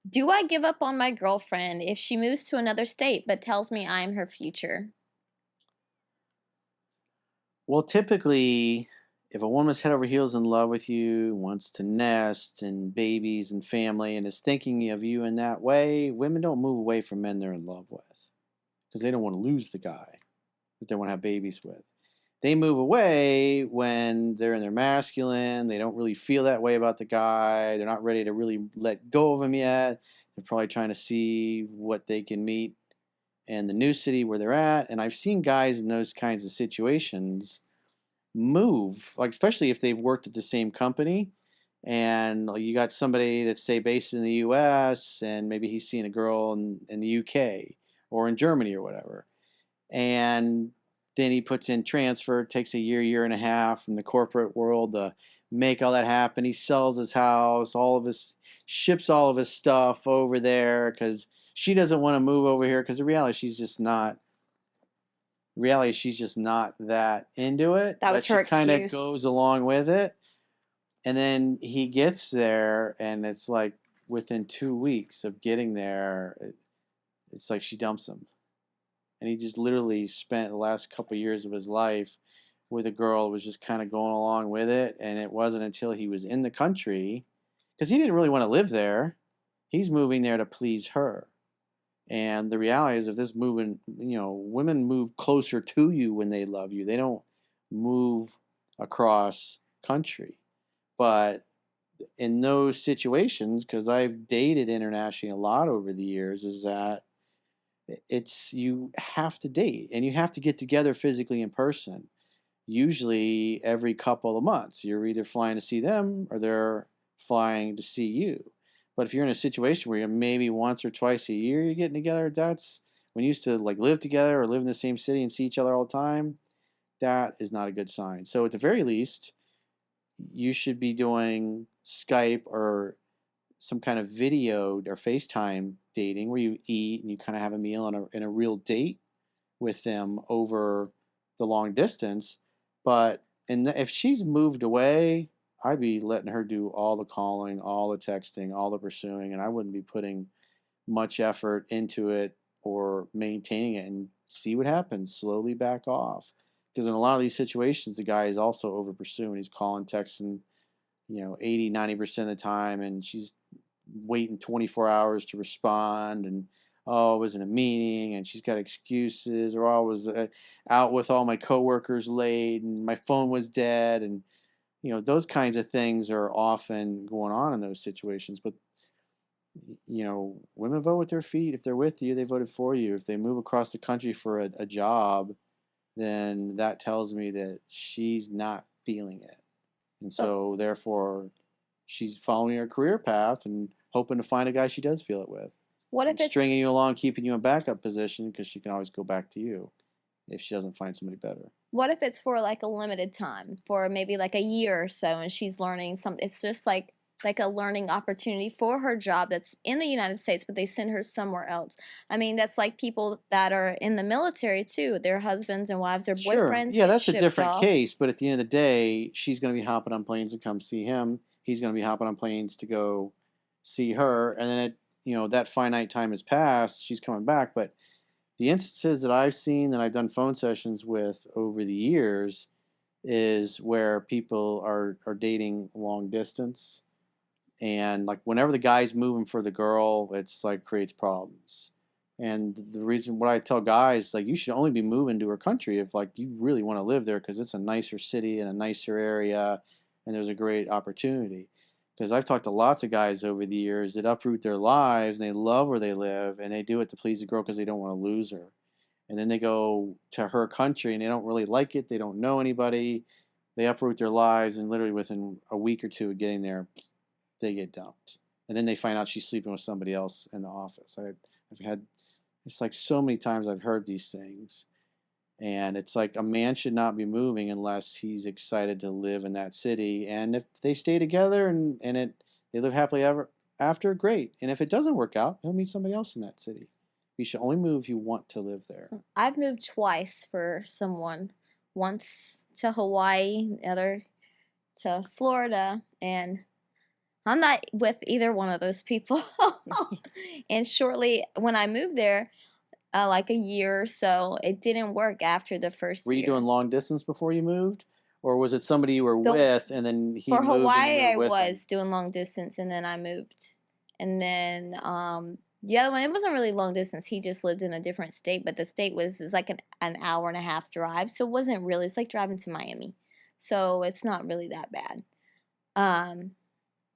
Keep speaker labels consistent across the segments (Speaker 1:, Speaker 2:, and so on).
Speaker 1: Do I give up on my girlfriend if she moves to another state but tells me I am her future?
Speaker 2: Well, typically, if a woman's head over heels in love with you, wants to nest and babies and family, and is thinking of you in that way, women don't move away from men they're in love with because they don't want to lose the guy that they want to have babies with. They move away when they're in their masculine. They don't really feel that way about the guy. They're not ready to really let go of him yet. They're probably trying to see what they can meet in the new city where they're at. And I've seen guys in those kinds of situations move, like especially if they've worked at the same company and like, you got somebody that's say based in the US and maybe he's seeing a girl in the UK or in Germany or whatever. And then he puts in transfer, it takes a year, year and a half from the corporate world to make all that happen. He sells his house, all of his ships all of his stuff over there because she doesn't want to move over here because the reality she's just not that into it,
Speaker 1: That
Speaker 2: but
Speaker 1: was
Speaker 2: she
Speaker 1: her
Speaker 2: kind of
Speaker 1: excuse.
Speaker 2: goes along with it. And then he gets there, and it's like within 2 weeks of getting there, it's like she dumps him. And he just literally spent the last couple of years of his life with a girl who was just kind of going along with it. And it wasn't until he was in the country, because he didn't really want to live there. He's moving there to please her. And the reality is, if this moving, women move closer to you when they love you. They don't move across country. But in those situations, because I've dated internationally a lot over the years, is that it's you have to date and you have to get together physically in person. Usually every couple of months, you're either flying to see them or they're flying to see you. But if you're in a situation where you're maybe once or twice a year you're getting together, that's when you used to like live together or live in the same city and see each other all the time. That is not a good sign. So at the very least, you should be doing Skype or some kind of video or FaceTime dating where you eat and you kind of have a meal and a real date with them over the long distance. But if she's moved away, I'd be letting her do all the calling, all the texting, all the pursuing, and I wouldn't be putting much effort into it or maintaining it and see what happens. Slowly back off. Because in a lot of these situations, the guy is also over pursuing. He's calling, texting, 80, 90% of the time, and she's waiting 24 hours to respond. And oh, I was in a meeting, and she's got excuses, or oh, I was out with all my coworkers late, and my phone was dead, and those kinds of things are often going on in those situations. But women vote with their feet. If they're with you, they voted for you. If they move across the country for a job, then that tells me that she's not feeling it. And
Speaker 1: But
Speaker 2: so, therefore, she's following her career path and hoping to find a guy she does feel it with.
Speaker 1: what
Speaker 2: And
Speaker 1: if
Speaker 2: stringing
Speaker 1: it's
Speaker 2: you along, keeping you in backup position because she can always go back to you if she doesn't find somebody better.
Speaker 1: what if it's for like a limited time, for maybe like a year or so, and she's learning something? It's just like a learning opportunity for her job that's in the United States, but they send her somewhere else. I mean, that's like people that are in the military too. Their husbands and wives or
Speaker 2: Sure.
Speaker 1: boyfriends
Speaker 2: Yeah,
Speaker 1: get
Speaker 2: that's a
Speaker 1: shipped
Speaker 2: different
Speaker 1: off.
Speaker 2: case. But at the end of the day, she's going to be hopping on planes to come see him. He's going to be hopping on planes to go see her. And then, that finite time has passed. She's coming back. But the instances that I've seen that I've done phone sessions with over the years is where people are dating long distance. And like whenever the guy's moving for the girl, it's like creates problems. And the reason what I tell guys, like you should only be moving to her country if like you really want to live there because it's a nicer city and a nicer area and there's a great opportunity. Because I've talked to lots of guys over the years that uproot their lives and they love where they live and they do it to please the girl because they don't want to lose her. And then they go to her country and they don't really like it. They don't know anybody. They uproot their lives and literally within a week or two of getting there, they get dumped. And then they find out she's sleeping with somebody else in the office. I've had, it's like so many times I've heard these things. And it's like a man should not be moving unless he's excited to live in that city. And if they stay together and they live happily ever after, great. And if it doesn't work out, he'll meet somebody else in that city. You should only move if you want to live there.
Speaker 1: I've moved twice for someone. Once to Hawaii, the other to Florida, and I'm not with either one of those people. And shortly when I moved there, like a year or so, it didn't work after the first
Speaker 2: Were you doing
Speaker 1: year.
Speaker 2: long distance before you moved? Or was it somebody you were
Speaker 1: So
Speaker 2: with and then he
Speaker 1: for
Speaker 2: moved and you
Speaker 1: Hawaii,
Speaker 2: moved
Speaker 1: I
Speaker 2: with him?
Speaker 1: was doing long distance, and then I moved. And then the other one, it wasn't really long distance. He just lived in a different state, but the state was like an hour and a half drive, so it wasn't really. It's like driving to Miami, so it's not really that bad. Um,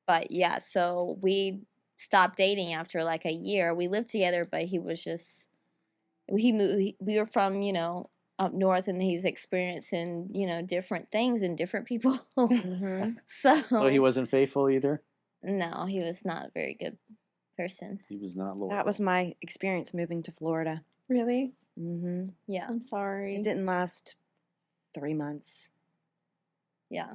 Speaker 1: but yeah, so we stopped dating after like a year. We lived together, but he was just he moved. We were from up north, and he's experiencing different things and different people.
Speaker 3: Mm-hmm.
Speaker 2: So he
Speaker 1: So
Speaker 2: wasn't faithful either?
Speaker 1: no, he was not a very good person.
Speaker 2: He was not loyal.
Speaker 3: That was my experience moving to Florida.
Speaker 4: Really?
Speaker 3: Mm-hmm.
Speaker 1: Yeah,
Speaker 4: I'm sorry.
Speaker 3: It didn't last 3 months.
Speaker 1: yeah.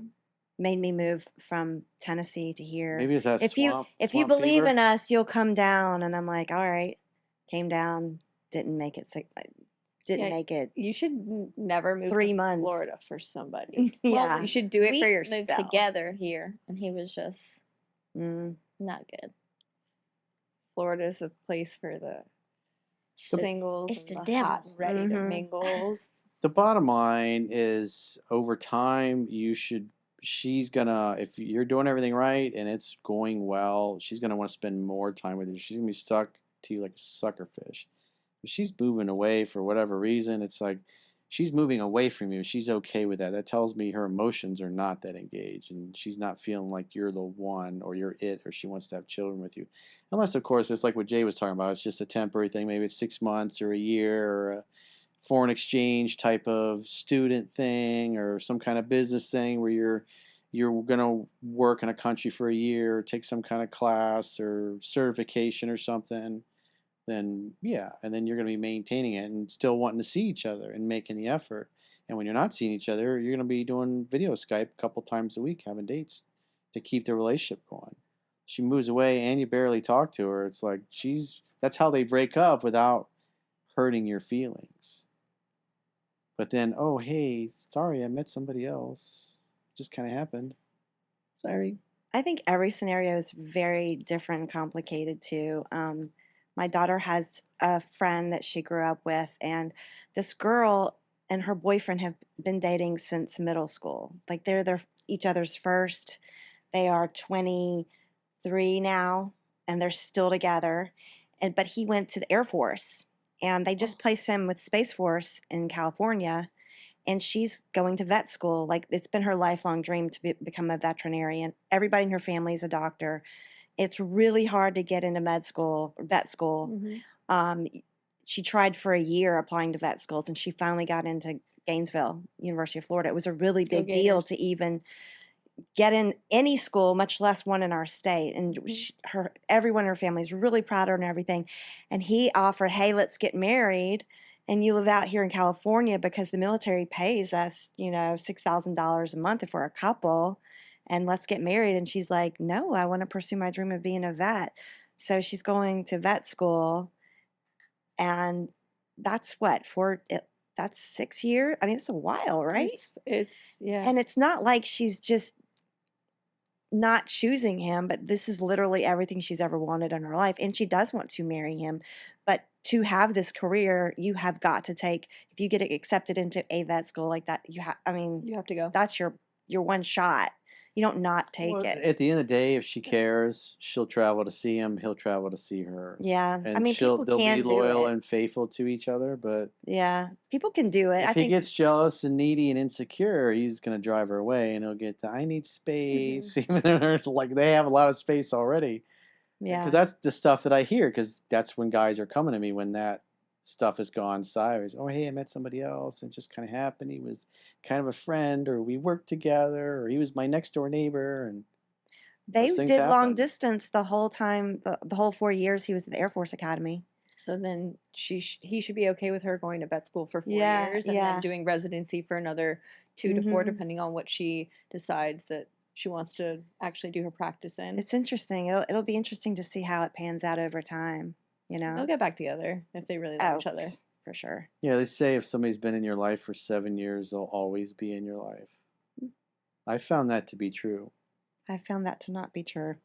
Speaker 3: Made me move from Tennessee to here.
Speaker 2: Maybe it's that
Speaker 3: if you
Speaker 2: swamp
Speaker 3: believe
Speaker 2: fever?
Speaker 3: in us, you'll come down. And I'm like, all right. Came down, didn't make it. Didn't
Speaker 4: Yeah,
Speaker 3: make it.
Speaker 4: You should never move
Speaker 3: 3
Speaker 4: to
Speaker 3: months.
Speaker 4: Florida for somebody.
Speaker 3: Yeah.
Speaker 4: You should do it
Speaker 1: We
Speaker 4: for
Speaker 1: moved
Speaker 4: yourself.
Speaker 1: together here, and he was just
Speaker 3: Mm.
Speaker 1: not good.
Speaker 4: Florida is a place for the singles
Speaker 1: it's
Speaker 4: and
Speaker 1: the
Speaker 4: the hot
Speaker 1: devil.
Speaker 4: and ready to
Speaker 3: Mhm.
Speaker 4: mingles.
Speaker 2: The bottom line is over time she's gonna, if you're doing everything right and it's going well, she's gonna want to spend more time with you. She's gonna be stuck to you like a sucker fish. If she's moving away for whatever reason, it's like she's moving away from you. She's okay with that. That tells me her emotions are not that engaged and she's not feeling like you're the one or you're it or she wants to have children with you. Unless, of course, it's like what Jay was talking about. It's just a temporary thing. Maybe it's 6 months or a year or a foreign exchange type of student thing or some kind of business thing where you're going to work in a country for a year or take some kind of class or certification or something, then yeah, and then you're going to be maintaining it and still wanting to see each other and making the effort. And when you're not seeing each other, you're going to be doing video Skype a couple times a week, having dates to keep the relationship going. She moves away and you barely talk to her. It's like that's how they break up without hurting your feelings. But then, oh, hey, sorry, I met somebody else. Just kind of happened. Sorry.
Speaker 3: I think every scenario is very different and complicated too. My daughter has a friend that she grew up with, and this girl and her boyfriend have been dating since middle school. Like they're each other's first. They are 23 now, and they're still together. But he went to the Air Force, and they just placed him with Space Force in California. And she's going to vet school. Like it's been her lifelong dream to become a veterinarian. Everybody in her family is a doctor. It's really hard to get into vet school. Um, she tried for a year applying to vet schools, and she finally got into Gainesville, University of Florida. It was a really
Speaker 4: Go
Speaker 3: big deal
Speaker 4: Gators.
Speaker 3: to even get in any school, much less one in our state. And everyone in her family is really proud of her and everything. And he offered, hey, let's get married. And you live out here in California because the military pays us, $6,000 a month if we're a couple. And let's get married. And she's like, no, I want to pursue my dream of being a vet. So she's going to vet school. And that's that's 6 years. I mean, it's a while, right?
Speaker 4: Yeah.
Speaker 3: And it's not like she's just not choosing him, but this is literally everything she's ever wanted in her life. And she does want to marry him. But to have this career, you have got to if you get accepted into a vet school like that,
Speaker 4: you have to go.
Speaker 3: that's your one shot. You don't not take
Speaker 2: Well,
Speaker 3: it.
Speaker 2: at the end of the day, if she cares, she'll travel to see him. He'll travel to see her.
Speaker 3: Yeah.
Speaker 2: And
Speaker 3: I mean, people
Speaker 2: they'll
Speaker 3: can
Speaker 2: be
Speaker 3: do
Speaker 2: loyal
Speaker 3: it.
Speaker 2: and faithful to each other. But
Speaker 3: Yeah. People can do it.
Speaker 2: if
Speaker 3: I
Speaker 2: he
Speaker 3: think
Speaker 2: gets jealous and needy and insecure, he's gonna drive her away, and he'll get I need space, even though there's like they have a lot of space already.
Speaker 3: yeah.
Speaker 2: Because that's the stuff that I hear. Because that's when guys are coming to me when that stuff has gone sideways. Oh, hey, I met somebody else, and it just kind of happened. He was kind of a friend, or we worked together, or he was my next door neighbor, and
Speaker 3: They
Speaker 2: those things
Speaker 3: did long
Speaker 2: happen.
Speaker 3: distance the whole time, the whole 4 years he was at the Air Force Academy.
Speaker 4: So then he should be okay with her going to vet school for 4
Speaker 3: Yeah,
Speaker 4: years and
Speaker 3: yeah.
Speaker 4: then doing residency for another 2 to 4,
Speaker 3: Mhm.
Speaker 4: depending on what she decides that she wants to actually do her practice in.
Speaker 3: It's interesting. It'll be interesting to see how it pans out over time,
Speaker 4: They'll get back together if they really love each other.
Speaker 3: For sure.
Speaker 2: Yeah, they say if somebody's been in your life for 7 years, they'll always be in your life. I found that to be true.
Speaker 3: I found that to not be true.